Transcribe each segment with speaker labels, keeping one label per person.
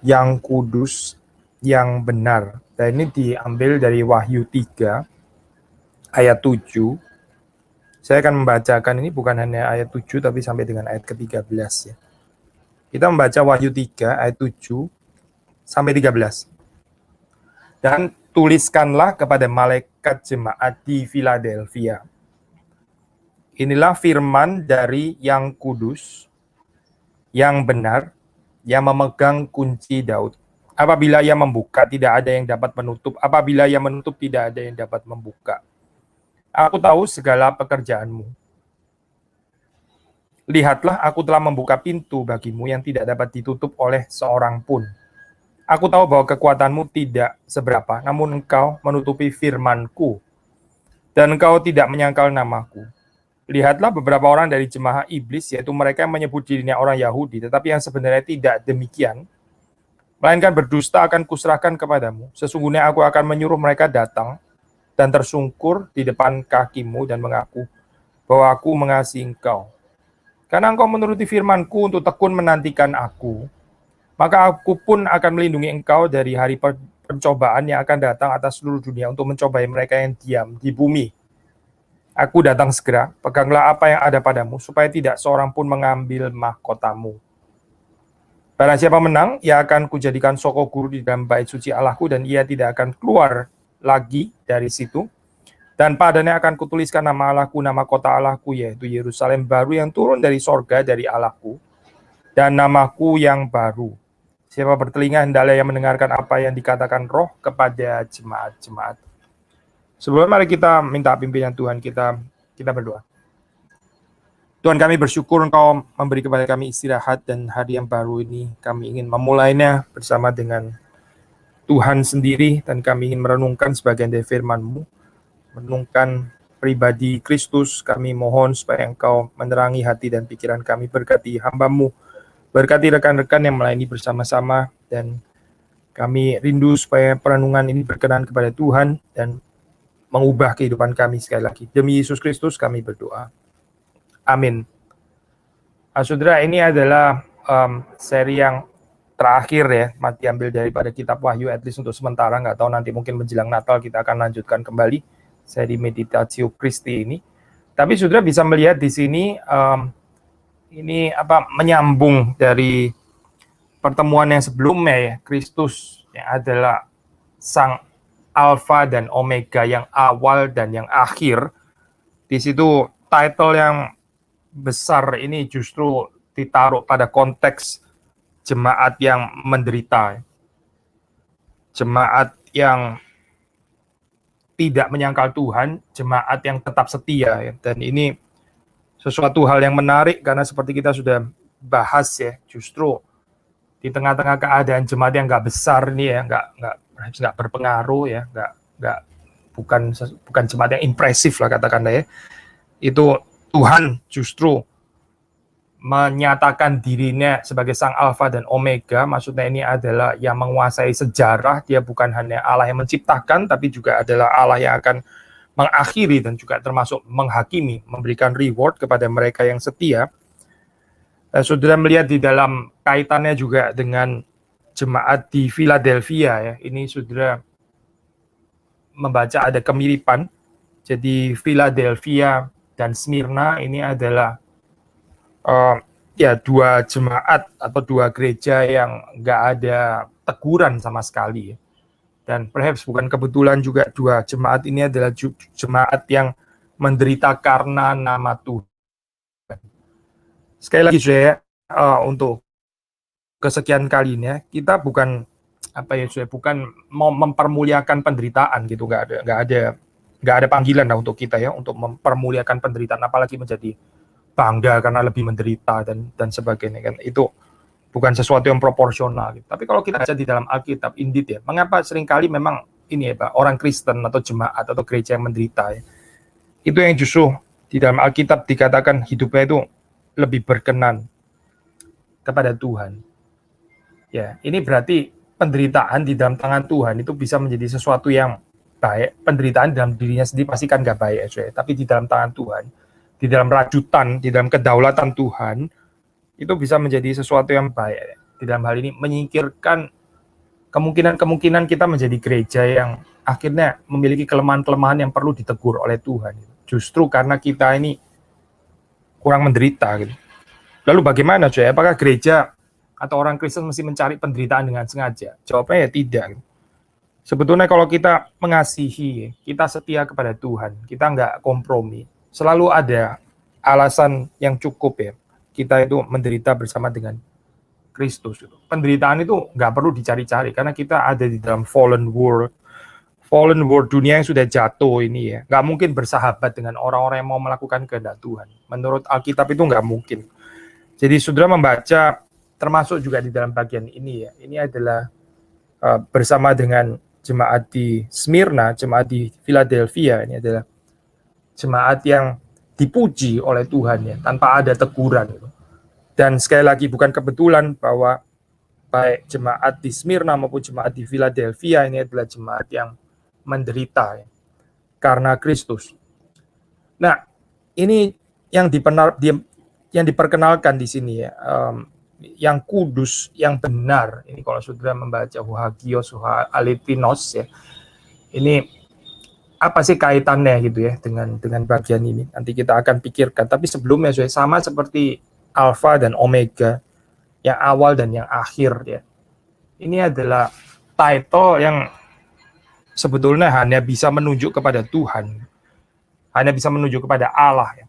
Speaker 1: yang kudus, yang benar. Dan ini diambil dari Wahyu 3 ayat 7. Saya akan membacakan ini bukan hanya ayat 7 tapi sampai dengan ayat ke-13 ya. Kita membaca Wahyu 3 ayat 7 sampai 13. Dan tuliskanlah kepada malaikat jemaat di Philadelphia. Inilah firman dari yang kudus, yang benar, yang memegang kunci Daud. Apabila ia membuka, tidak ada yang dapat menutup. Apabila ia menutup, tidak ada yang dapat membuka. Aku tahu segala pekerjaanmu. Lihatlah, aku telah membuka pintu bagimu yang tidak dapat ditutup oleh seorang pun. Aku tahu bahwa kekuatanmu tidak seberapa, namun engkau menutupi firman-Ku, dan engkau tidak menyangkal namaku. Lihatlah beberapa orang dari jemaah iblis, yaitu mereka yang menyebut dirinya orang Yahudi, tetapi yang sebenarnya tidak demikian, melainkan berdusta akan kuserahkan kepadamu. Sesungguhnya aku akan menyuruh mereka datang dan tersungkur di depan kakimu dan mengaku bahwa aku mengasihi engkau. Karena engkau menuruti firman-Ku untuk tekun menantikan aku, maka aku pun akan melindungi engkau dari hari pencobaan yang akan datang atas seluruh dunia untuk mencobai mereka yang diam di bumi. Aku datang segera, peganglah apa yang ada padamu, supaya tidak seorang pun mengambil mahkotamu. Barang siapa menang, ia akan kujadikan soko guru di dalam bait suci Allahku, dan ia tidak akan keluar lagi dari situ. Dan padanya akan kutuliskan nama Allahku, nama kota Allahku, yaitu Yerusalem baru yang turun dari sorga dari Allahku, dan namaku yang baru. Siapa bertelinga, hendaklah yang mendengarkan apa yang dikatakan Roh kepada jemaat-jemaat. Sebelum mari kita minta pimpinan Tuhan, kita berdoa. Tuhan, kami bersyukur Engkau memberi kepada kami istirahat, dan hari yang baru ini kami ingin memulainya bersama dengan Tuhan sendiri, dan kami ingin merenungkan sebagian dari firman-Mu, merenungkan pribadi Kristus. Kami mohon supaya Engkau menerangi hati dan pikiran kami, berkati hamba-Mu, berkati rekan-rekan yang melayani bersama-sama, dan kami rindu supaya perenungan ini berkenan kepada Tuhan dan mengubah kehidupan kami sekali lagi. Demi Yesus Kristus kami berdoa. Amin. Saudara, ini adalah seri yang terakhir ya, diambil daripada kitab Wahyu, at least untuk sementara. Nggak tahu nanti mungkin menjelang Natal kita akan lanjutkan kembali seri Meditatio Christi ini. Tapi saudara bisa melihat di sini ini menyambung dari pertemuan yang sebelumnya ya. Kristus yang adalah sang Alfa dan Omega, yang awal dan yang akhir. Di situ title yang besar ini justru ditaruh pada konteks jemaat yang menderita, jemaat yang tidak menyangkal Tuhan, jemaat yang tetap setia ya. Dan ini sesuatu hal yang menarik karena seperti kita sudah bahas ya, justru di tengah-tengah keadaan jemaat yang nggak besar nih ya, nggak berpengaruh ya, bukan jemaat yang impresif lah katakanlah ya, itu Tuhan justru menyatakan dirinya sebagai sang Alfa dan Omega. Maksudnya ini adalah yang menguasai sejarah. Dia bukan hanya Allah yang menciptakan, tapi juga adalah Allah yang akan mengakhiri dan juga termasuk menghakimi, memberikan reward kepada mereka yang setia. Saudara melihat di dalam kaitannya juga dengan jemaat di Philadelphia ya. Ini saudara membaca ada kemiripan. Jadi Philadelphia dan Smyrna ini adalah dua jemaat atau dua gereja yang nggak ada teguran sama sekali. Dan perhaps bukan kebetulan juga dua jemaat ini adalah jemaat yang menderita karena nama Tuhan. Sekali lagi saya untuk kesekian kalinya kita bukan bukan mau mempermuliakan penderitaan gitu, nggak ada panggilan lah untuk kita ya untuk mempermuliakan penderitaan, apalagi menjadi bangga karena lebih menderita dan sebagainya kan. Itu bukan sesuatu yang proporsional gitu. Tapi kalau kita baca di dalam Alkitab, indeed ya, mengapa seringkali memang ini ya Pak, orang Kristen atau jemaat atau gereja yang menderita ya, itu yang justru di dalam Alkitab dikatakan hidupnya itu lebih berkenan kepada Tuhan. Ya, ini berarti penderitaan di dalam tangan Tuhan itu bisa menjadi sesuatu yang baik. Penderitaan dalam dirinya sendiri pasti kan nggak baik ya, tapi di dalam tangan Tuhan, di dalam rajutan, di dalam kedaulatan Tuhan, itu bisa menjadi sesuatu yang baik. di dalam hal ini menyingkirkan kemungkinan kita menjadi gereja yang akhirnya memiliki kelemahan-kelemahan yang perlu ditegur oleh Tuhan. Justru karena kita ini kurang menderita gitu. Lalu bagaimana coy? Apakah gereja atau orang Kristen mesti mencari penderitaan dengan sengaja? Jawabnya ya tidak. Gitu. Sebetulnya kalau kita mengasihi, kita setia kepada Tuhan, kita nggak kompromi, selalu ada alasan yang cukup ya. Kita itu menderita bersama dengan Kristus. Penderitaan itu nggak perlu dicari-cari karena kita ada di dalam fallen world dunia yang sudah jatuh ini ya. Nggak mungkin bersahabat dengan orang-orang yang mau melakukan kehendak Tuhan. Menurut Alkitab itu nggak mungkin. Jadi saudara membaca termasuk juga di dalam bagian ini ya. Ini adalah bersama dengan jemaat di Smyrna, jemaat di Philadelphia. Ini adalah jemaat yang dipuji oleh Tuhan ya, tanpa ada teguran. Dan sekali lagi bukan kebetulan bahwa baik jemaat di Smyrna maupun jemaat di Philadelphia ini adalah jemaat yang menderita ya, karena Kristus. Nah, ini yang diperkenalkan di sini ya, yang kudus, yang benar. Ini kalau saudara membaca Hagios Aletinos ya, ini apa sih kaitannya gitu ya dengan bagian ini? Nanti kita akan pikirkan. Tapi sebelumnya sama seperti Alfa dan Omega, yang awal dan yang akhir ya. Ini adalah title yang sebetulnya hanya bisa menunjuk kepada Tuhan, hanya bisa menunjuk kepada Allah ya.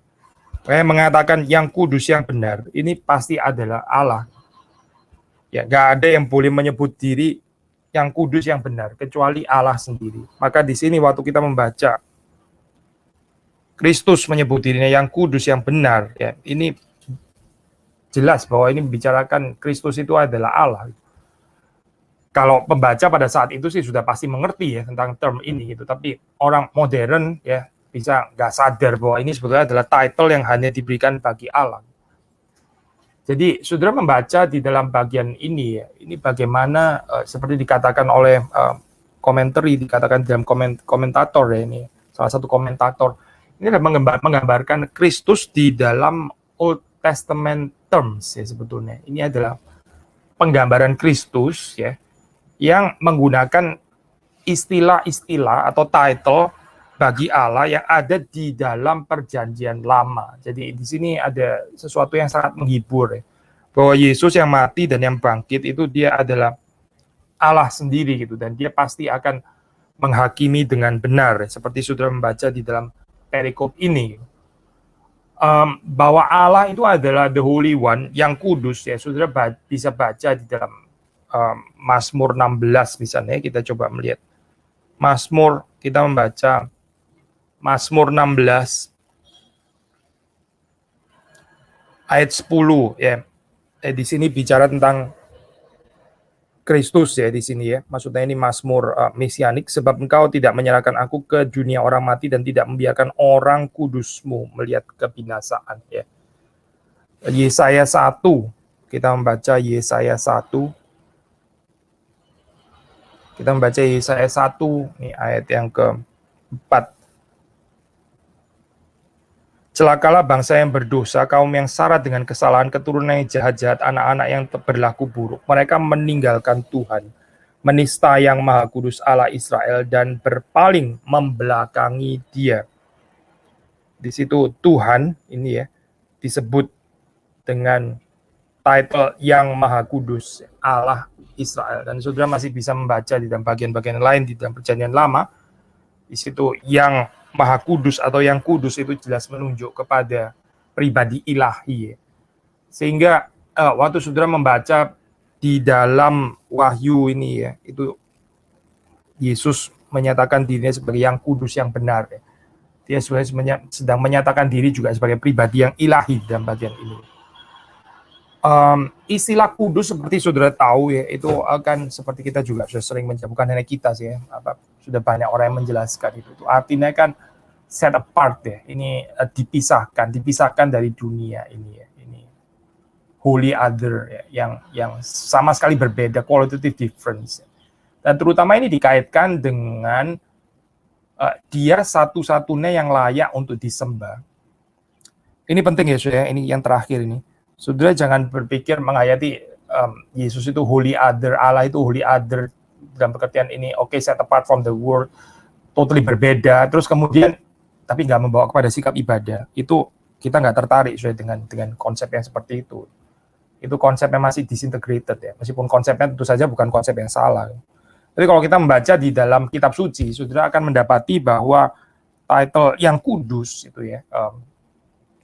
Speaker 1: Saya mengatakan yang kudus yang benar, ini pasti adalah Allah. Ya, gak ada yang boleh menyebut diri yang kudus yang benar kecuali Allah sendiri. Maka di sini waktu kita membaca Kristus menyebut dirinya yang kudus yang benar, ya ini jelas bahwa ini membicarakan Kristus itu adalah Allah. Kalau pembaca pada saat itu sih sudah pasti mengerti ya tentang term ini gitu, tapi orang modern ya bisa nggak sadar bahwa ini sebetulnya adalah title yang hanya diberikan bagi Allah. Jadi saudara membaca di dalam bagian ini ya, ini bagaimana seperti dikatakan oleh komentari, dikatakan dalam komentator ya, ini salah satu komentator, ini adalah menggambarkan Kristus di dalam Old Testament terms ya sebetulnya. Ini adalah penggambaran Kristus ya yang menggunakan istilah-istilah atau title bagi Allah yang ada di dalam perjanjian lama. Jadi di sini ada sesuatu yang sangat menghibur ya. Bahwa Yesus yang mati dan yang bangkit itu dia adalah Allah sendiri gitu, dan dia pasti akan menghakimi dengan benar seperti saudara membaca di dalam perikop ini. Bahwa Allah itu adalah the Holy One yang kudus ya, saudara bisa baca di dalam Mazmur 16 misalnya. Kita coba melihat Mazmur, kita membaca Mazmur 16 ayat 10 ya. Di sini bicara tentang Kristus ya di sini ya. Maksudnya ini Mazmur mesianik, sebab engkau tidak menyerahkan aku ke dunia orang mati dan tidak membiarkan orang kudusmu melihat kebinasaan ya. Yesaya 1, kita membaca Yesaya 1. Kita membaca Yesaya 1, ini ayat yang ke-4. Celakalah bangsa yang berdosa, kaum yang syarat dengan kesalahan, keturunan yang jahat-jahat, anak-anak yang berlaku buruk. Mereka meninggalkan Tuhan, menista yang Maha Kudus Allah Israel, dan berpaling membelakangi Dia. Di situ Tuhan ini ya disebut dengan title yang Maha Kudus Allah Israel. Dan saudara masih bisa membaca di dalam bagian-bagian lain di dalam perjanjian lama. Di situ yang Maha Kudus atau yang kudus itu jelas menunjuk kepada pribadi ilahi. Sehingga waktu saudara membaca di dalam Wahyu ini ya, itu Yesus menyatakan dirinya sebagai yang kudus yang benar. Ya. Dia sebenarnya sedang menyatakan diri juga sebagai pribadi yang ilahi dalam bagian ini. Istilah kudus seperti saudara tahu ya, itu akan seperti kita juga sudah sering menjawab, bukan hanya kita sih ya, sudah banyak orang yang menjelaskan itu artinya kan set apart ya, ini dipisahkan dari dunia ini ya, ini holy other ya, yang sama sekali berbeda, qualitative difference ya. Dan terutama ini dikaitkan dengan dia satu-satunya yang layak untuk disembah. Ini penting ya saudara, ini yang terakhir ini. Saudara jangan berpikir menghayati Yesus itu holy other, Allah itu holy other dalam pengertian ini, set apart from the world, totally berbeda, terus kemudian tapi nggak membawa kepada sikap ibadah, itu kita nggak tertarik dengan konsep yang seperti itu. Itu konsepnya masih disintegrated ya, meskipun konsepnya tentu saja bukan konsep yang salah. Tapi kalau kita membaca di dalam kitab suci, saudara akan mendapati bahwa title yang kudus itu ya,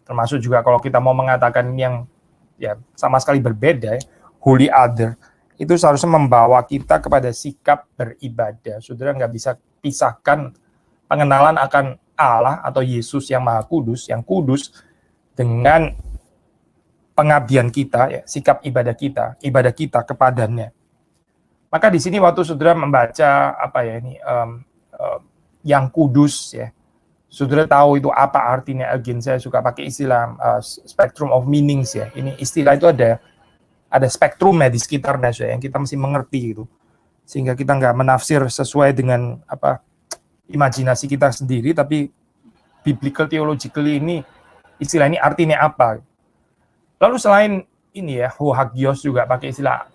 Speaker 1: termasuk juga kalau kita mau mengatakan yang ya sama sekali berbeda ya, holy other, itu seharusnya membawa kita kepada sikap beribadah. Saudara nggak bisa pisahkan pengenalan akan Allah atau Yesus yang Maha Kudus, yang kudus, dengan pengabdian kita, ya, sikap ibadah kita kepadanya. Maka di sini waktu saudara membaca yang kudus, ya, saudara tahu itu apa artinya. Again, saya suka pakai istilah spectrum of meanings ya. Ini istilah itu ada spektrumnya di sekitarnya yang kita mesti mengerti gitu, sehingga kita nggak menafsir sesuai dengan imajinasi kita sendiri, tapi biblical theologically ini istilah ini artinya apa. Lalu selain ini ya, hagios juga pakai istilah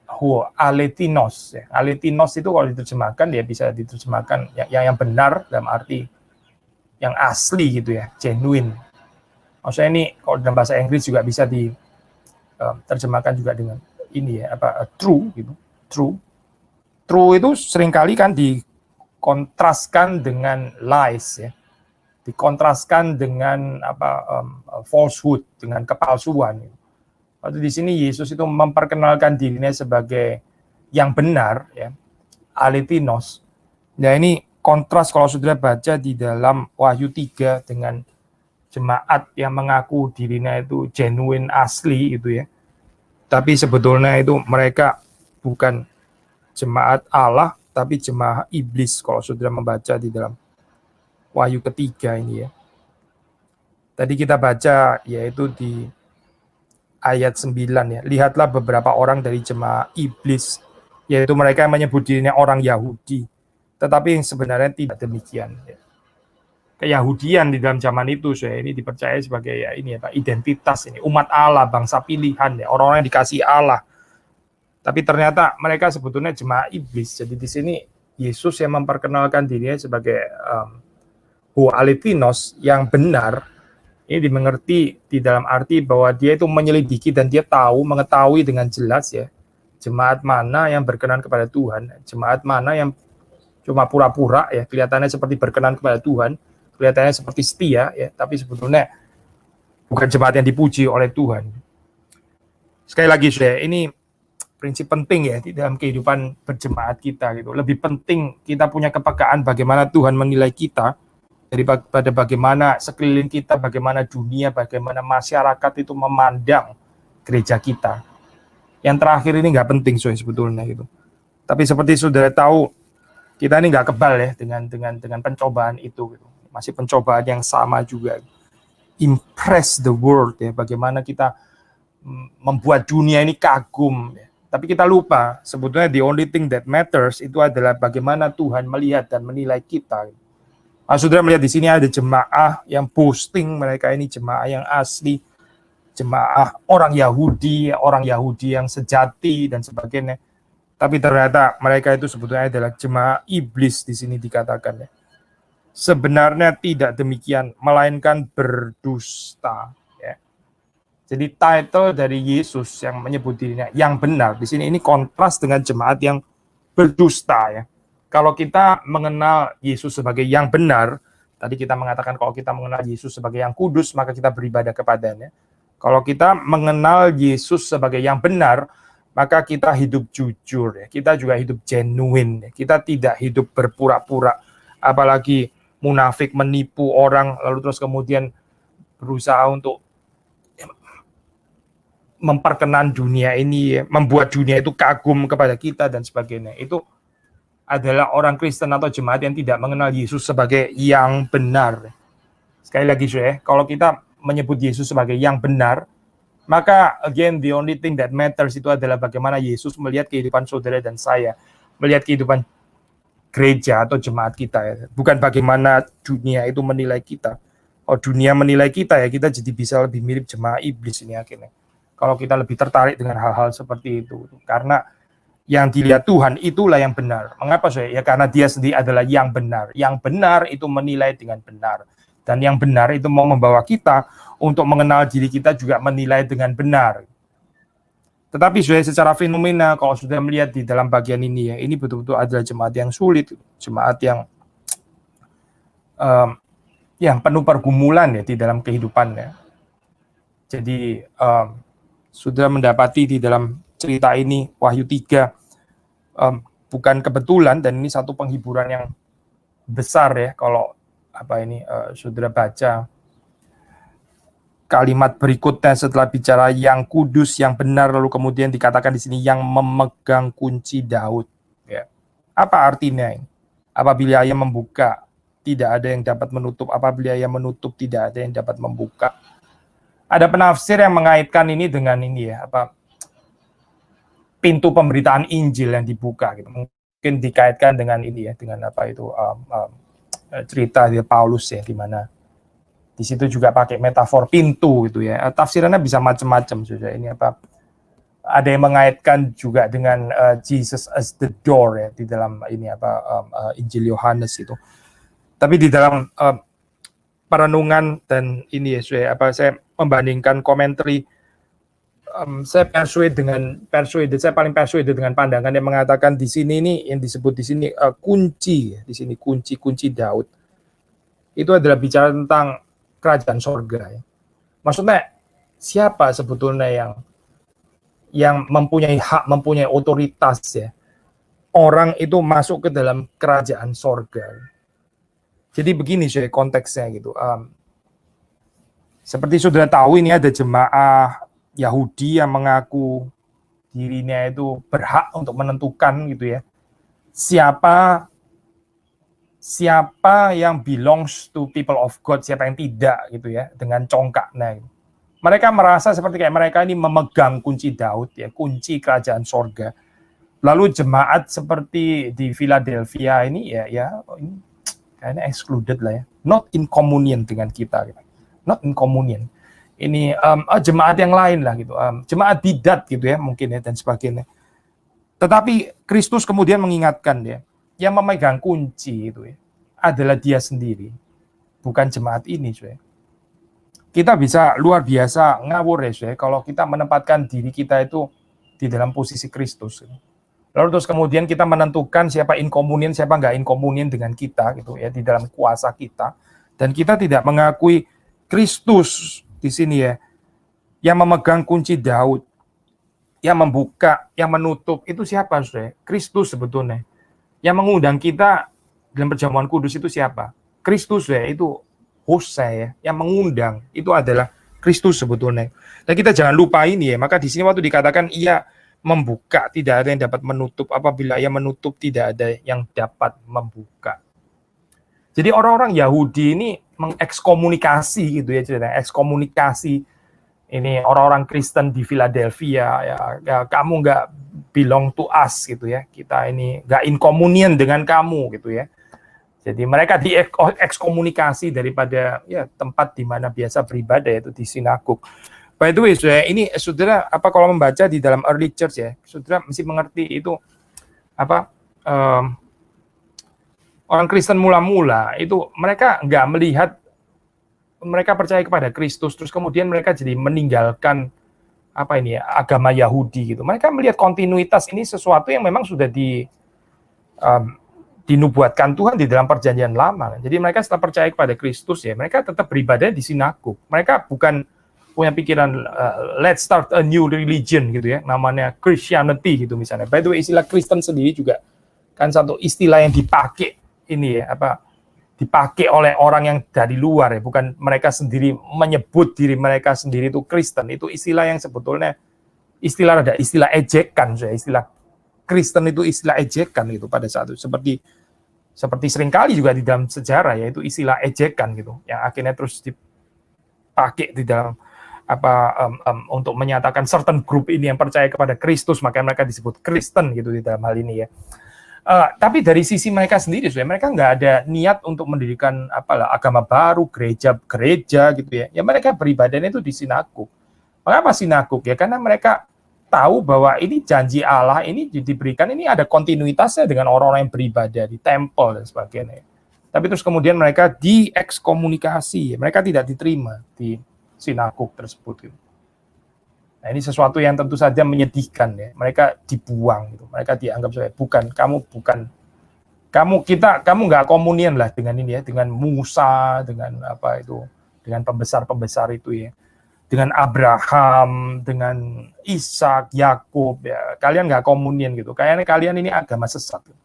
Speaker 1: aletinos ya. Aletinos itu kalau diterjemahkan dia bisa diterjemahkan yang benar dalam arti yang asli gitu ya, genuine. Maksudnya ini kalau dalam bahasa Inggris juga bisa diterjemahkan juga dengan ini ya, true gitu. True itu seringkali kan dikontraskan dengan lies ya. Dikontraskan dengan falsehood, dengan kepalsuan. Waktu di sini Yesus itu memperkenalkan dirinya sebagai yang benar ya, aletinos. Nah, ini kontras kalau saudara baca di dalam Wahyu 3 dengan jemaat yang mengaku dirinya itu genuine, asli itu ya. Tapi sebetulnya itu mereka bukan jemaat Allah, tapi jemaat iblis kalau saudara membaca di dalam Wahyu ketiga ini ya. Tadi kita baca yaitu di ayat 9 ya. Lihatlah beberapa orang dari jemaat iblis, yaitu mereka yang menyebut dirinya orang Yahudi, tetapi sebenarnya tidak demikian ya. Keyahudian di dalam zaman itu ini dipercaya sebagai ya ini ya Pak, identitas ini, umat Allah, bangsa pilihan ya, orang-orang yang dikasih Allah. Tapi ternyata mereka sebetulnya jemaat iblis. Jadi di sini Yesus yang memperkenalkan dirinya sebagai aletinos, yang benar. Ini dimengerti di dalam arti bahwa dia itu menyelidiki dan dia mengetahui dengan jelas ya, jemaat mana yang berkenan kepada Tuhan, jemaat mana yang cuma pura-pura ya, kelihatannya seperti berkenan kepada Tuhan, kelihatannya seperti setia ya, tapi sebetulnya bukan jemaat yang dipuji oleh Tuhan. Sekali lagi saudara, ini prinsip penting ya di dalam kehidupan berjemaat kita gitu. Lebih penting kita punya kepekaan bagaimana Tuhan menilai kita daripada bagaimana sekeliling kita, bagaimana dunia, bagaimana masyarakat itu memandang gereja kita. Yang terakhir ini nggak penting sebetulnya gitu. Tapi seperti saudara tahu, kita ini nggak kebal ya dengan pencobaan itu gitu. Masih pencobaan yang sama juga. Impress the world ya, bagaimana kita membuat dunia ini kagum ya. Tapi kita lupa sebetulnya the only thing that matters itu adalah bagaimana Tuhan melihat dan menilai kita. Saudara melihat di sini ada jemaah yang posting mereka ini jemaah yang asli, jemaah orang Yahudi yang sejati dan sebagainya. Tapi ternyata mereka itu sebetulnya adalah jemaah iblis di sini dikatakan ya. Sebenarnya tidak demikian, melainkan berdusta ya. Jadi title dari Yesus yang menyebut dirinya yang benar di sini ini kontras dengan jemaat yang berdusta ya. Kalau kita mengenal Yesus sebagai yang benar, tadi kita mengatakan kalau kita mengenal Yesus sebagai yang kudus, maka kita beribadah kepadanya. Kalau kita mengenal Yesus sebagai yang benar, maka kita hidup jujur, ya. Kita juga hidup genuine, ya. Kita tidak hidup berpura-pura, apalagi munafik, menipu orang, lalu terus kemudian berusaha untuk memperkenan dunia ini, ya. Membuat dunia itu kagum kepada kita dan sebagainya. Itu adalah orang Kristen atau jemaat yang tidak mengenal Yesus sebagai yang benar. Sekali lagi, kalau kita menyebut Yesus sebagai yang benar, maka again the only thing that matters itu adalah bagaimana Yesus melihat kehidupan saudara dan saya, melihat kehidupan gereja atau jemaat kita ya. Bukan bagaimana dunia itu menilai kita. Kalau dunia menilai kita ya, kita jadi bisa lebih mirip jemaat iblis ini akhirnya. kalau kita lebih tertarik dengan hal-hal seperti itu. Karena yang dilihat Tuhan itulah yang benar. Mengapa saya? Ya karena dia sendiri adalah yang benar. Yang benar itu menilai dengan benar. Dan yang benar itu mau membawa kita untuk mengenal diri kita juga menilai dengan benar. Tetapi secara fenomena, kalau sudah melihat di dalam bagian ini ya, ini betul-betul adalah jemaat yang sulit, jemaat yang penuh pergumulan ya di dalam kehidupannya. Jadi sudah mendapati di dalam cerita ini Wahyu 3 bukan kebetulan, dan ini satu penghiburan yang besar ya kalau saudara baca kalimat berikutnya setelah bicara yang kudus, yang benar, lalu kemudian dikatakan di sini yang memegang kunci Daud. Ya. Apa artinya ini? Apabila ia membuka, tidak ada yang dapat menutup. Apabila ia menutup, tidak ada yang dapat membuka. Ada penafsir yang mengaitkan ini dengan ini ya, pintu pemberitaan Injil yang dibuka gitu. Mungkin dikaitkan dengan ini ya, dengan cerita di Paulus ya, di mana di situ juga pakai metafor pintu gitu ya. Tafsirannya bisa macam-macam sudah. Ini ada yang mengaitkan juga dengan Jesus as the door ya di dalam ini Injil Yohanes itu. Tapi di dalam perenungan dan ini ya saya membandingkan komentari, saya paling persuaded dengan pandangan yang mengatakan di sini ini yang disebut di sini kunci di sini kunci Daud. Itu adalah bicara tentang kerajaan sorga. Ya. Maksudnya siapa sebetulnya yang mempunyai hak, mempunyai otoritas ya, orang itu masuk ke dalam kerajaan sorga. Jadi begini saya konteksnya gitu. Seperti sudah tahu ini ada jemaah Yahudi yang mengaku dirinya itu berhak untuk menentukan gitu ya, siapa yang belongs to people of God, siapa yang tidak gitu ya, dengan congkaknya. Mereka merasa seperti kayak mereka ini memegang kunci Daud ya, kunci kerajaan sorga. Lalu jemaat seperti di Philadelphia ini ya ini kayaknya excluded lah ya, not in communion dengan kita gitu. Not in communion. Ini jemaat yang lain lah gitu, jemaat bidat gitu ya mungkin ya dan sebagainya. Tetapi Kristus kemudian mengingatkan dia, yang memegang kunci itu ya, adalah dia sendiri, bukan jemaat ini. Kita bisa luar biasa ngawur ya kalau kita menempatkan diri kita itu di dalam posisi Kristus. Lalu terus kemudian kita menentukan siapa in communion, siapa nggak in communion dengan kita gitu ya, di dalam kuasa kita, dan kita tidak mengakui Kristus di sini ya, yang memegang kunci Daud, yang membuka, yang menutup, itu siapa saudara? Kristus sebetulnya. Yang mengundang kita dalam perjamuan kudus itu siapa? Kristus ya, itu host saya. Yang mengundang itu adalah Kristus sebetulnya. Dan kita jangan lupa ini ya, maka di sini waktu dikatakan ia membuka, tidak ada yang dapat menutup. Apabila ia menutup, tidak ada yang dapat membuka. Jadi orang-orang Yahudi ini mengekskomunikasi gitu ya, cerita ekskomunikasi ini orang-orang Kristen di Philadelphia ya kamu nggak belong to us gitu ya, kita ini nggak in communion dengan kamu gitu ya. Jadi mereka diekskomunikasi daripada ya tempat di mana biasa beribadah, yaitu di sinagog. By the way, ini saudara kalau membaca di dalam early church ya, saudara mesti mengerti itu orang Kristen mula-mula itu mereka nggak melihat, mereka percaya kepada Kristus, terus kemudian mereka jadi meninggalkan agama Yahudi gitu. Mereka melihat kontinuitas ini sesuatu yang memang sudah dinubuatkan Tuhan di dalam perjanjian lama. Jadi mereka setelah percaya kepada Kristus ya, mereka tetap beribadah di sinagog. Mereka bukan punya pikiran let's start a new religion gitu ya, namanya Christianity gitu misalnya. By the way, istilah Kristen sendiri juga kan satu istilah yang dipakai ini ya, dipakai oleh orang yang dari luar ya, bukan mereka sendiri menyebut diri mereka sendiri itu Kristen. Itu istilah yang sebetulnya istilah ejekan, istilah Kristen itu istilah ejekan gitu pada saat itu, seperti seringkali juga di dalam sejarah yaitu istilah ejekan gitu, yang akhirnya terus dipakai di dalam untuk menyatakan certain group ini yang percaya kepada Kristus, makanya mereka disebut Kristen gitu di dalam hal ini ya. Tapi dari sisi mereka sendiri, mereka nggak ada niat untuk mendirikan agama baru, gereja gitu ya. Ya mereka beribadahnya itu di sinagog. Mengapa sinagog ya? Karena mereka tahu bahwa ini janji Allah ini diberikan, ini ada kontinuitasnya dengan orang-orang yang beribadah di tempel dan sebagainya. Tapi terus kemudian mereka diekskomunikasi, mereka tidak diterima di sinagog tersebut. Gitu. Nah, ini sesuatu yang tentu saja menyedihkan ya. Mereka dibuang, gitu. Mereka dianggap sebagai kamu nggak komunian lah dengan ini ya, dengan Musa, dengan apa itu, dengan pembesar-pembesar itu ya, dengan Abraham, dengan Ishak, Yakub ya, kalian nggak komunian gitu. Kayaknya kalian ini agama sesat. Gitu.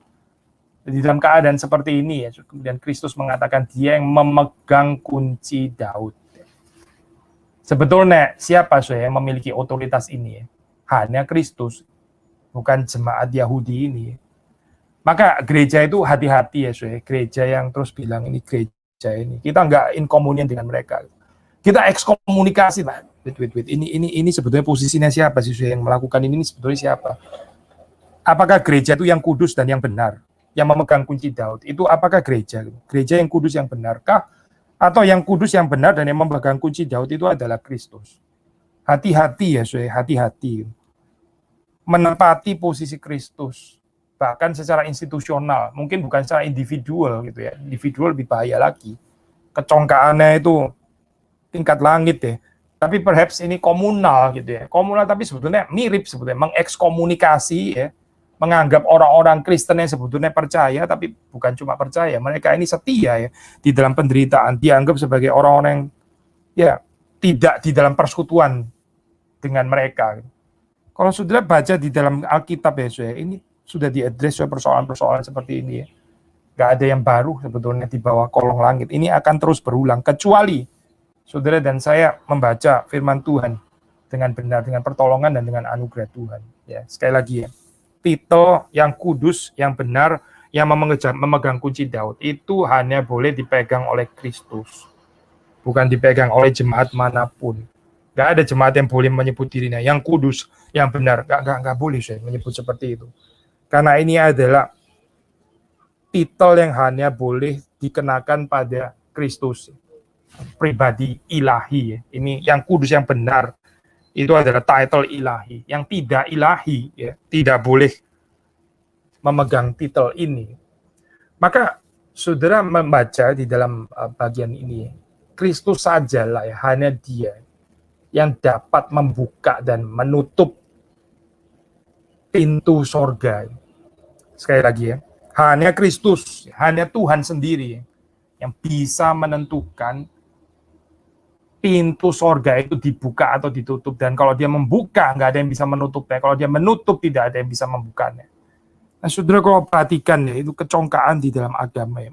Speaker 1: Di dalam keadaan seperti ini ya, kemudian Kristus mengatakan dia yang memegang kunci Daud. Sebetulnya siapa yang memiliki otoritas ini ya? Hanya Kristus, bukan jemaat Yahudi ini. Maka gereja itu hati-hati ya, gereja yang terus bilang ini gereja ini. Kita nggak in komunian dengan mereka. Kita ekskomunikasi, Pak. Wait. Ini sebetulnya posisinya siapa sih yang melakukan ini sebetulnya siapa? Apakah gereja itu yang kudus dan yang benar? Yang memegang kunci Daud. Itu apakah gereja? Gereja yang kudus yang benarkah? Atau yang kudus yang benar dan yang memegang kunci Daud itu adalah Kristus? Hati-hati ya, hati-hati. Menempati posisi Kristus. Bahkan secara institusional, mungkin bukan secara individual gitu ya. Individual lebih bahaya lagi. Kecongkaannya itu tingkat langit ya. Tapi perhaps ini komunal gitu ya. Komunal tapi sebetulnya mirip sebetulnya mengekskomunikasi ya. Menganggap orang-orang Kristen yang sebetulnya percaya tapi bukan cuma percaya, mereka ini setia ya di dalam penderitaan, dianggap sebagai orang-orang yang ya tidak di dalam persekutuan dengan mereka. Kalau saudara baca di dalam Alkitab ya, ini sudah diadres persoalan-persoalan seperti ini ya. Gak ada yang baru sebetulnya di bawah kolong langit. Ini akan terus berulang kecuali saudara dan saya membaca firman Tuhan dengan benar, dengan pertolongan dan dengan anugerah Tuhan. Ya, sekali lagi ya, titel yang kudus, yang benar, yang memegang kunci Daud itu hanya boleh dipegang oleh Kristus, bukan dipegang oleh jemaat manapun. Gak ada jemaat yang boleh menyebut dirinya yang kudus, yang benar. Gak boleh menyebut seperti itu. Karena ini adalah titel yang hanya boleh dikenakan pada Kristus, pribadi ilahi. Ini yang kudus, yang benar. Itu adalah title ilahi. Yang tidak ilahi ya, tidak boleh memegang titel ini. Maka saudara membaca di dalam bagian ini, Kristus sajalah ya, hanya dia yang dapat membuka dan menutup pintu sorga. Sekali lagi ya, hanya Kristus, hanya Tuhan sendiri yang bisa menentukan pintu sorga itu dibuka atau ditutup. Dan kalau dia membuka, nggak ada yang bisa menutupnya. Kalau dia menutup, tidak ada yang bisa membukanya. Nah, saudara kalau perhatikan ya, itu kecongkaan di dalam agama ya,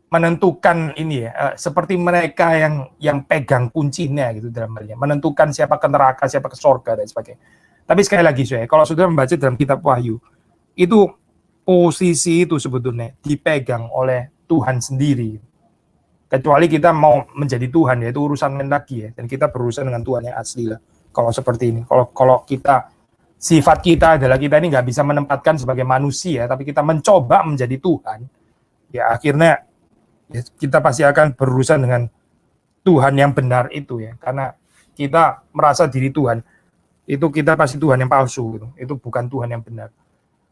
Speaker 1: menentukan ini ya, seperti mereka yang pegang kuncinya gitu dalam halnya, menentukan siapa ke neraka, siapa ke sorga dan sebagainya. Tapi sekali lagi kalau saudara membaca dalam kitab Wahyu, itu posisi itu sebetulnya dipegang oleh Tuhan sendiri. Kecuali kita mau menjadi Tuhan, yaitu urusan lain lagi ya, dan kita berurusan dengan Tuhan yang asli lah. Kalau seperti ini, kalau kita sifat kita adalah kita ini nggak bisa menempatkan sebagai manusia, tapi kita mencoba menjadi Tuhan, ya akhirnya ya, kita pasti akan berurusan dengan Tuhan yang benar itu ya, karena kita merasa diri Tuhan, itu kita pasti Tuhan yang palsu, gitu. Itu bukan Tuhan yang benar.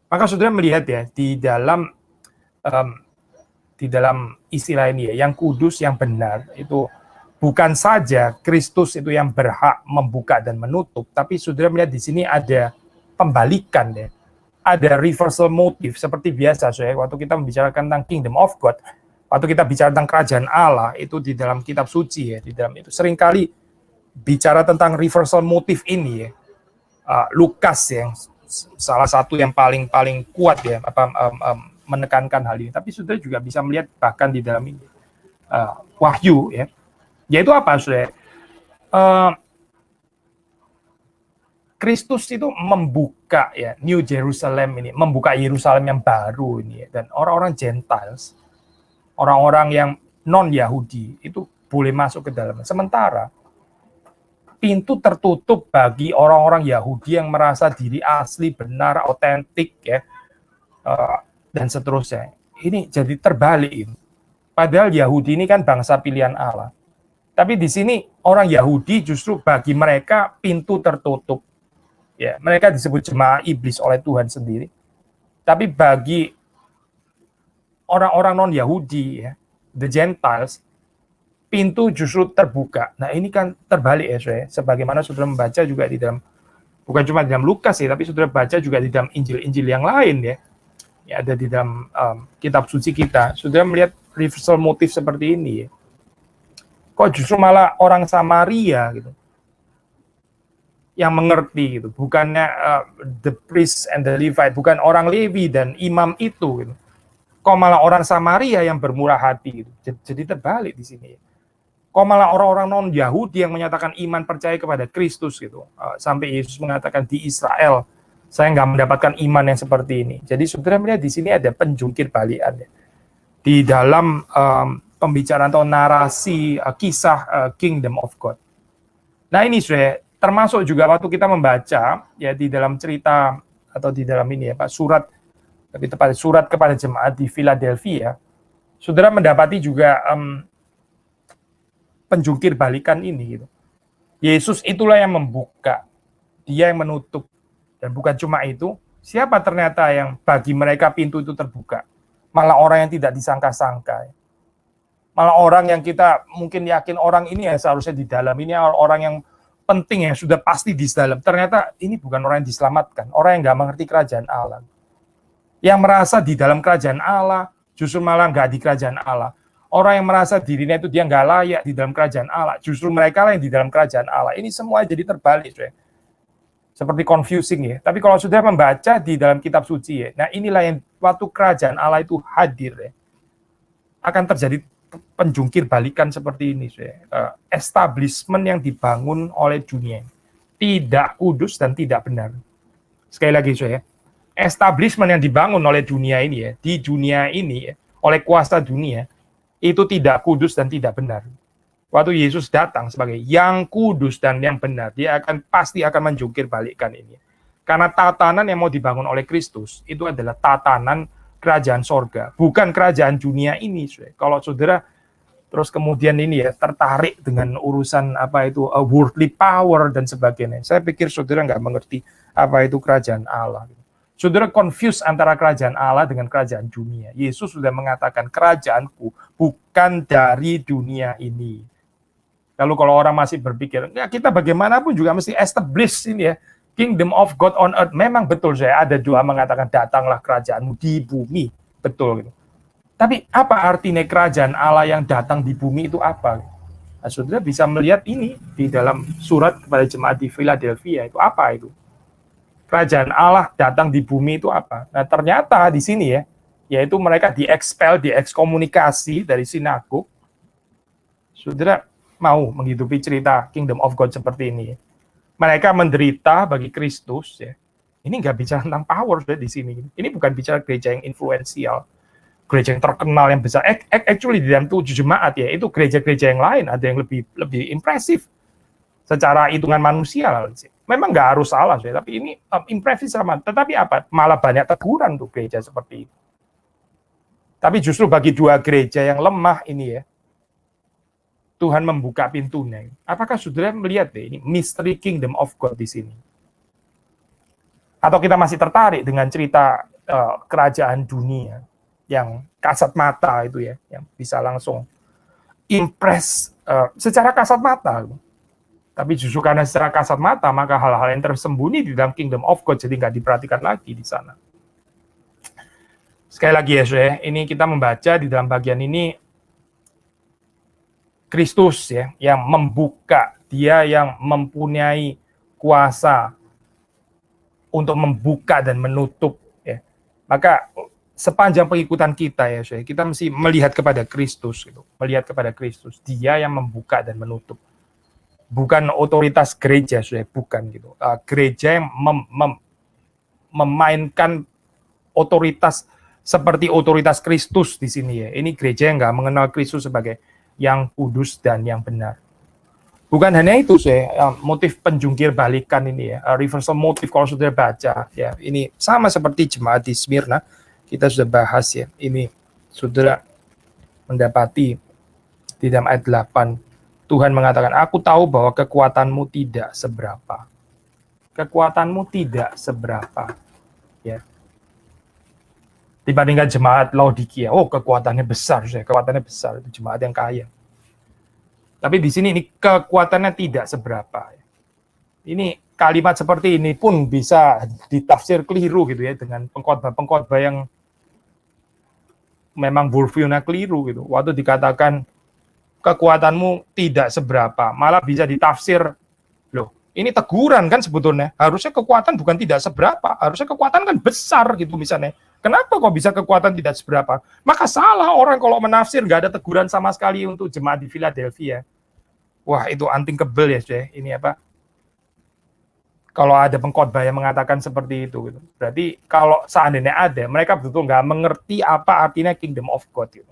Speaker 1: Maka saudara melihat ya di dalam istilah ini ya, yang kudus, yang benar, itu bukan saja Kristus itu yang berhak membuka dan menutup, tapi saudara melihat di sini ada pembalikan ya, ada reversal motive seperti biasa waktu kita membicarakan tentang Kingdom of God, waktu kita bicara tentang kerajaan Allah itu di dalam kitab suci ya, di dalam itu seringkali bicara tentang reversal motive ini ya. Lukas yang salah satu yang paling kuat ya menekankan hal ini, tapi saudara juga bisa melihat bahkan di dalam ini Wahyu ya, yaitu apa saudara? Kristus itu membuka ya New Jerusalem ini, membuka Yerusalem yang baru ini ya, dan orang-orang Gentiles, orang-orang yang non Yahudi itu boleh masuk ke dalamnya. Sementara pintu tertutup bagi orang-orang Yahudi yang merasa diri asli, benar, otentik ya, dan seterusnya. Ini jadi terbalik. Padahal Yahudi ini kan bangsa pilihan Allah. Tapi di sini orang Yahudi justru bagi mereka pintu tertutup. Ya, mereka disebut jemaah iblis oleh Tuhan sendiri. Tapi bagi orang-orang non-Yahudi, ya, the Gentiles, pintu justru terbuka. Nah, ini kan terbalik ya, saudara. Sebagaimana saudara membaca juga di dalam, bukan cuma di dalam Lukas ya, tapi saudara baca juga di dalam Injil-Injil yang lain ya. Ya, ada di dalam kitab suci kita. Saudara melihat reversal motif seperti ini ya. Kok justru malah orang Samaria gitu yang mengerti gitu, bukannya the priest and the Levite, bukan orang Lewi dan imam itu gitu. Kok malah orang Samaria yang bermurah hati gitu. Jadi terbalik di sini. Kok malah orang-orang non Yahudi yang menyatakan iman percaya kepada Kristus gitu. Sampai Yesus mengatakan di Israel saya nggak mendapatkan iman yang seperti ini. Jadi saudara melihat di sini ada penjungkir balikan ya. Di dalam pembicaraan atau narasi kisah Kingdom of God. Nah ini saudara, termasuk juga waktu kita membaca ya di dalam cerita atau di dalam ini ya Pak, surat, lebih tepat surat kepada jemaat di Philadelphia, saudara mendapati juga penjungkir balikan ini gitu. Yesus itulah yang membuka, dia yang menutup, dan bukan cuma itu, siapa ternyata yang bagi mereka pintu itu terbuka? Malah orang yang tidak disangka-sangka. Malah orang yang kita mungkin yakin orang ini ya seharusnya di dalam, ini orang yang penting ya, sudah pasti di dalam. Ternyata ini bukan orang yang diselamatkan, orang yang nggak mengerti kerajaan Allah. Yang merasa di dalam kerajaan Allah, justru malah nggak di kerajaan Allah. Orang yang merasa dirinya itu dia nggak layak di dalam kerajaan Allah, justru mereka lah yang di dalam kerajaan Allah. Ini semua jadi terbalik, saudara. Seperti confusing ya. Tapi kalau sudah membaca di dalam kitab suci ya, nah inilah yang waktu kerajaan Allah itu hadir ya, akan terjadi penjungkir balikan seperti ini, establishment yang dibangun oleh dunia tidak kudus dan tidak benar. Sekali lagi, establishment yang dibangun oleh dunia ini ya, di dunia ini ya, oleh kuasa dunia itu tidak kudus dan tidak benar. Waktu Yesus datang sebagai yang kudus dan yang benar, dia pasti akan menjungkir balikkan ini. Karena tatanan yang mau dibangun oleh Kristus itu adalah tatanan kerajaan sorga, bukan kerajaan dunia ini. Kalau saudara terus kemudian ini ya tertarik dengan urusan apa itu worldly power dan sebagainya, saya pikir saudara nggak mengerti apa itu kerajaan Allah. Saudara confuse antara kerajaan Allah dengan kerajaan dunia. Yesus sudah mengatakan kerajaanku bukan dari dunia ini. Lalu kalau orang masih berpikir, ya kita bagaimanapun juga mesti establish ini ya, Kingdom of God on earth. Memang betul, saya ada doa mengatakan datanglah kerajaanmu di bumi, betul gitu. Tapi apa artinya kerajaan Allah yang datang di bumi itu apa? Nah, saudara bisa melihat ini di dalam surat kepada jemaat di Philadelphia itu apa itu? Kerajaan Allah datang di bumi itu apa? Nah ternyata di sini ya, yaitu mereka diekskomunikasi dari sinagog. Saudara mau menghidupi cerita Kingdom of God seperti ini? Mereka menderita bagi Kristus ya. Ini nggak bicara tentang power di sini. Ini bukan bicara gereja yang influensial, gereja yang terkenal yang besar. Actually di dalam 7 jemaat ya, itu gereja-gereja yang lain ada yang lebih impresif secara hitungan manusia. Memang nggak harus salah, tapi ini impresif sama. Tetapi apa? Malah banyak teguran tuh gereja seperti itu. Tapi justru bagi dua gereja yang lemah ini ya, Tuhan membuka pintunya. Apakah saudara melihat deh ini misteri Kingdom of God di sini? Atau kita masih tertarik dengan cerita kerajaan dunia yang kasat mata itu ya, yang bisa langsung impress secara kasat mata. Tapi justru karena secara kasat mata, maka hal-hal yang tersembunyi di dalam Kingdom of God jadi nggak diperhatikan lagi di sana. Sekali lagi ya, saudara, ini kita membaca di dalam bagian ini Kristus ya yang membuka, dia yang mempunyai kuasa untuk membuka dan menutup ya. Maka sepanjang pengikutan kita ya, kita mesti melihat kepada Kristus gitu. Melihat kepada Kristus, dia yang membuka dan menutup. Bukan otoritas gereja, bukan gitu. Gereja yang memainkan otoritas seperti otoritas Kristus di sini ya. Ini gereja yang nggak mengenal Kristus sebagai yang kudus dan yang benar. Bukan hanya itu, motif penjungkir balikan ini ya, reversal motif kalau sudah baca ya, ini sama seperti jemaat di Smyrna, kita sudah bahas ya, ini saudara mendapati di dalam ayat 8, Tuhan mengatakan, aku tahu bahwa kekuatanmu tidak seberapa. Kekuatanmu tidak seberapa. Ya. Dibandingkan jemaat Laodikia, oh kekuatannya besar, kekuatannya besar, itu jemaat yang kaya. Tapi di sini ini kekuatannya tidak seberapa. Ini kalimat seperti ini pun bisa ditafsir keliru gitu ya, dengan pengkhotbah yang memang worldview-nya keliru gitu. Waktu dikatakan kekuatanmu tidak seberapa, malah bisa ditafsir, loh ini teguran kan sebetulnya, harusnya kekuatan bukan tidak seberapa, harusnya kekuatan kan besar gitu misalnya. Kenapa kok bisa kekuatan tidak seberapa? Maka salah orang kalau menafsir nggak ada teguran sama sekali untuk jemaat di Philadelphia. Wah itu unthinkable ya, ini apa? Kalau ada pengkhotbah yang mengatakan seperti itu, gitu. Berarti kalau seandainya ada, mereka betul nggak mengerti apa artinya Kingdom of God. Gitu.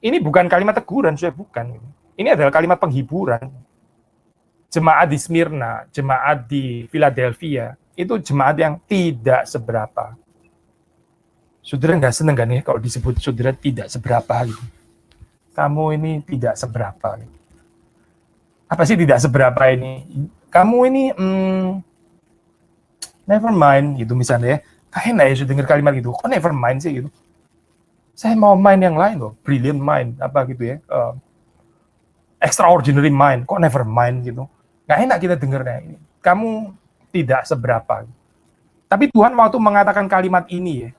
Speaker 1: Ini bukan kalimat teguran, bukan. Gitu. Ini adalah kalimat penghiburan. Jemaat di Smyrna, jemaat di Philadelphia, itu jemaat yang tidak seberapa. Saudara nggak seneng kan ya kalau disebut saudara tidak seberapa gitu. Kamu ini tidak seberapa. Gitu. Apa sih tidak seberapa ini? Kamu ini never mind gitu misalnya ya. Enak ya saya dengar kalimat gitu. Kok never mind sih gitu? Saya mau main yang lain loh, brilliant mind apa gitu ya. Extraordinary mind. Kok never mind gitu? Nggak enak kita dengarnya ini. Kamu tidak seberapa. Tapi Tuhan waktu mengatakan kalimat ini ya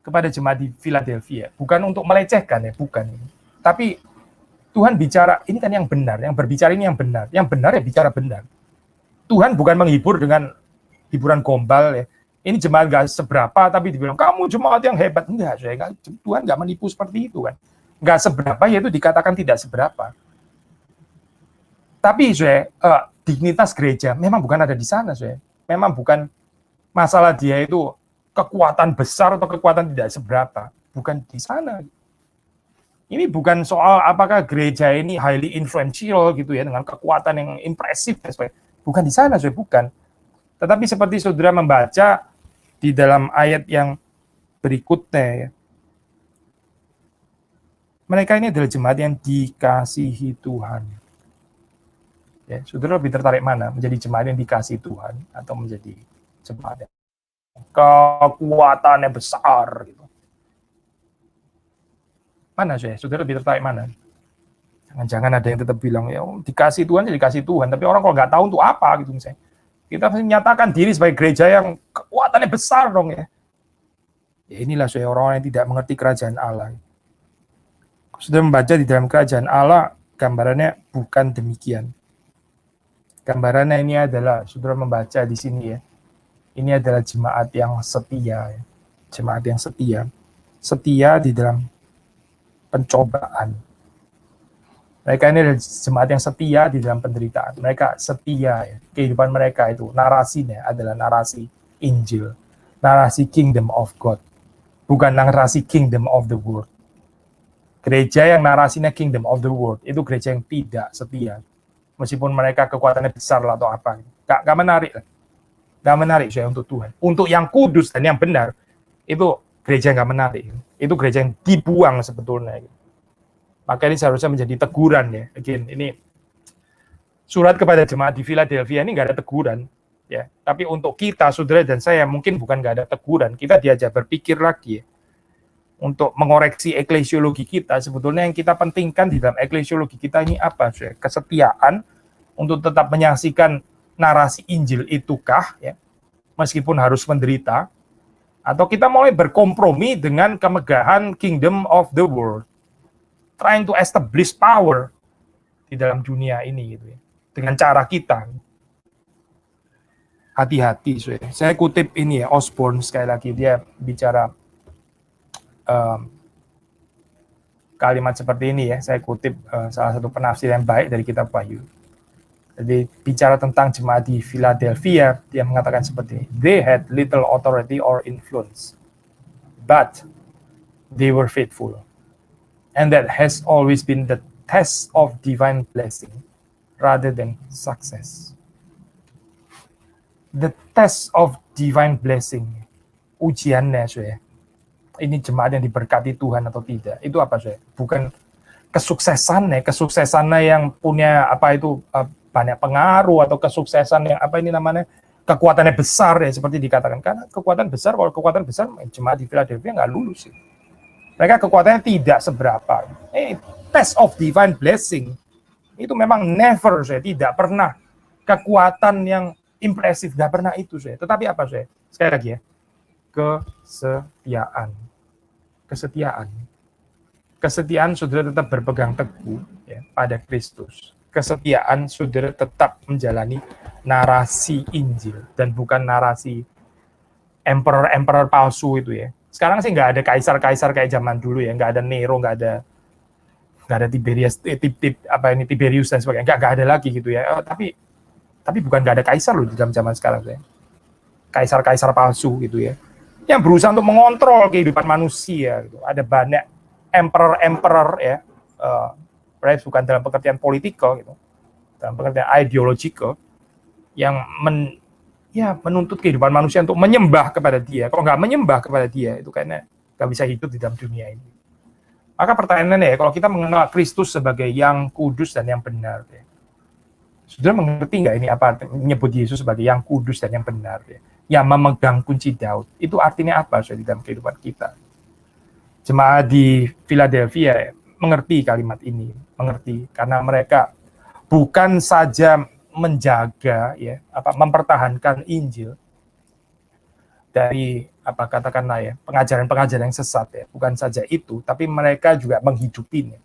Speaker 1: kepada jemaat di Philadelphia, bukan untuk melecehkan ya, bukan. Tapi Tuhan bicara, ini kan yang benar, yang berbicara ini yang benar ya bicara benar. Tuhan bukan menghibur dengan hiburan gombal ya. Ini jemaat nggak seberapa, tapi dibilang kamu jemaat yang hebat. Enggak, Tuhan nggak menipu seperti itu kan. Nggak seberapa, yaitu dikatakan tidak seberapa. Tapi dignitas gereja memang bukan ada di sana, memang bukan masalah dia itu kekuatan besar atau kekuatan tidak seberapa, bukan di sana. Ini bukan soal apakah gereja ini highly influential gitu ya dengan kekuatan yang impresif, bukan di sana, bukan. Tetapi seperti saudara membaca di dalam ayat yang berikutnya ya, mereka ini adalah jemaat yang dikasihi Tuhan. Ya, saudara lebih tertarik mana? Menjadi jemaat yang dikasihi Tuhan atau menjadi jemaat yang kekuatannya besar gitu. Mana saudara lebih tertarik mana? Jangan-jangan ada yang tetap bilang ya dikasih Tuhan ya dikasih Tuhan, tapi orang kalau nggak tahu untuk apa gitu misalnya. Kita menyatakan diri sebagai gereja yang kekuatannya besar dong ya. Ya inilah orang-orang yang tidak mengerti kerajaan Allah. Sudah membaca di dalam kerajaan Allah, gambarannya bukan demikian. Gambarannya ini adalah, saudara membaca di sini ya, ini adalah jemaat yang setia. Ya. Jemaat yang setia. Setia di dalam pencobaan. Mereka ini adalah jemaat yang setia di dalam penderitaan. Mereka setia. Ya. Kehidupan mereka itu, narasinya adalah narasi Injil. Narasi Kingdom of God. Bukan narasi Kingdom of the World. Gereja yang narasinya Kingdom of the World, itu gereja yang tidak setia. Meskipun mereka kekuatannya besar atau apa. Gak menarik. Gak menarik untuk Tuhan. Untuk yang kudus dan yang benar, itu gereja gak menarik. Itu gereja yang dibuang sebetulnya. Maka ini seharusnya menjadi teguran ya. Again, ini surat kepada jemaat di Philadelphia ini gak ada teguran. Ya. Tapi untuk kita, saudara dan saya, mungkin bukan gak ada teguran. Kita diajak berpikir lagi ya. Untuk mengoreksi eklesiologi kita, sebetulnya yang kita pentingkan di dalam eklesiologi kita ini apa? Kesetiaan untuk tetap menyaksikan narasi Injil itukah, ya, meskipun harus menderita, atau kita mulai berkompromi dengan kemegahan Kingdom of the World, trying to establish power di dalam dunia ini, gitu ya, dengan cara kita. Hati-hati, saya kutip ini ya, Osborne sekali lagi dia bicara kalimat seperti ini ya, saya kutip salah satu penafsir yang baik dari kitab Wahyu. Jadi bicara tentang jemaat di Philadelphia, dia mengatakan seperti ini, they had little authority or influence, but they were faithful, and that has always been the test of divine blessing rather than success. The test of divine blessing, ujiannya ini jemaat yang diberkati Tuhan atau tidak, itu apa bukan kesuksesannya yang punya banyak pengaruh, atau kesuksesan yang kekuatannya besar ya, seperti dikatakan. Karena kalau kekuatan besar jemaat di Philadelphia nggak lulus sih. Mereka kekuatannya tidak seberapa. Test of divine blessing itu memang never, saya tidak pernah kekuatan yang impresif, nggak pernah itu saya. Tetapi apa saya? Sekali lagi ya, kesetiaan saudara tetap berpegang teguh ya, pada Kristus. Kesetiaan saudara tetap menjalani narasi Injil dan bukan narasi emperor palsu itu ya. Sekarang sih nggak ada kaisar kayak zaman dulu ya, nggak ada Nero, nggak ada Tiberius dan sebagainya, nggak ada lagi gitu ya. Tapi bukan nggak ada kaisar loh di dalam zaman sekarang ya. Kaisar palsu gitu ya, yang berusaha untuk mengontrol kehidupan manusia gitu. Ada banyak emperor ya, bukan dalam pengertian politikal gitu, dalam pengertian ideological, yang menuntut kehidupan manusia untuk menyembah kepada dia. Kalau nggak menyembah kepada dia, itu kayaknya nggak bisa hidup di dalam dunia ini. Maka pertanyaannya ya, kalau kita mengenal Kristus sebagai yang kudus dan yang benar ya, saudara mengerti nggak ini apa menyebut Yesus sebagai yang kudus dan yang benar ya, yang memegang kunci Daud? Itu artinya apa di dalam kehidupan kita? Jemaat di Philadelphia mengerti kalimat ini, karena mereka bukan saja menjaga ya, mempertahankan Injil dari pengajaran-pengajaran yang sesat ya, bukan saja itu, tapi mereka juga menghidupinya.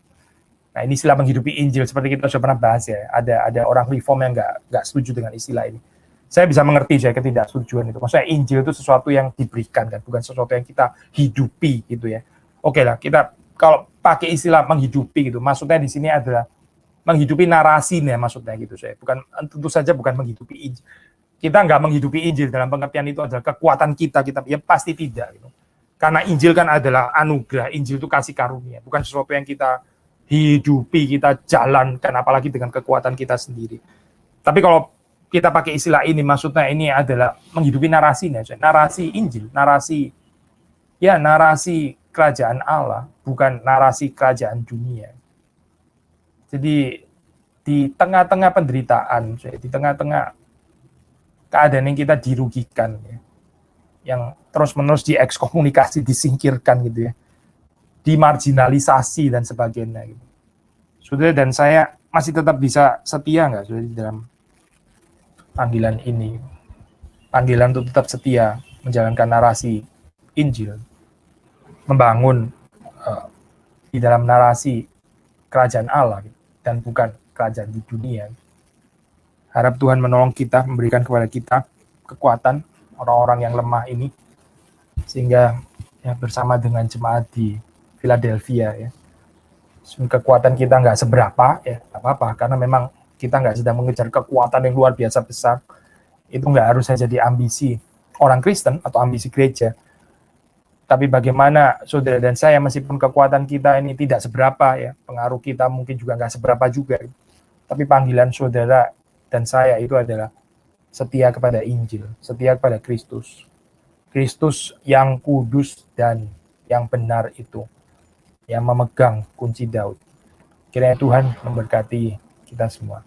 Speaker 1: Nah, ini istilah menghidupi Injil seperti kita sudah pernah bahas ya. Ada orang reform yang nggak setuju dengan istilah ini. Saya bisa mengerti saya ketidaksetujuan itu. Maksudnya Injil itu sesuatu yang diberikan kan, bukan sesuatu yang kita hidupi gitu ya. Oke lah, kita kalau pakai istilah menghidupi gitu, maksudnya di sini adalah menghidupi narasinya, maksudnya gitu saya. Tentu saja bukan menghidupi Injil. Kita nggak menghidupi Injil dalam pengertian itu adalah kekuatan kita ya pasti tidak gitu. Karena Injil kan adalah anugerah, Injil itu kasih karunia, bukan sesuatu yang kita hidupi, kita jalankan, apalagi dengan kekuatan kita sendiri. Tapi kalau kita pakai istilah ini, maksudnya ini adalah menghidupi narasinya, narasi Injil, narasi kerajaan Allah, bukan narasi kerajaan dunia. Jadi di tengah-tengah penderitaan, di tengah-tengah keadaan yang kita dirugikan, ya, yang terus-menerus diekskomunikasi, disingkirkan gitu ya, dimarginalisasi dan sebagainya gitu. Saudara dan saya masih tetap bisa setia nggak saudara di dalam panggilan ini? Panggilan untuk tetap setia menjalankan narasi Injil, membangun di dalam narasi kerajaan Allah gitu, dan bukan kerajaan di dunia. Harap Tuhan menolong kita, memberikan kepada kita kekuatan orang-orang yang lemah ini, sehingga ya, bersama dengan jemaat di Philadelphia ya, kekuatan kita nggak seberapa ya, nggak apa-apa, karena memang kita nggak sedang mengejar kekuatan yang luar biasa besar. Itu nggak harus saja di ambisi orang Kristen atau ambisi gereja. Tapi bagaimana saudara dan saya, meskipun kekuatan kita ini tidak seberapa ya, pengaruh kita mungkin juga nggak seberapa juga, tapi panggilan saudara dan saya itu adalah setia kepada Injil, setia kepada Kristus. Kristus yang kudus dan yang benar itu, yang memegang kunci Daud. Kiranya Tuhan memberkati kita semua.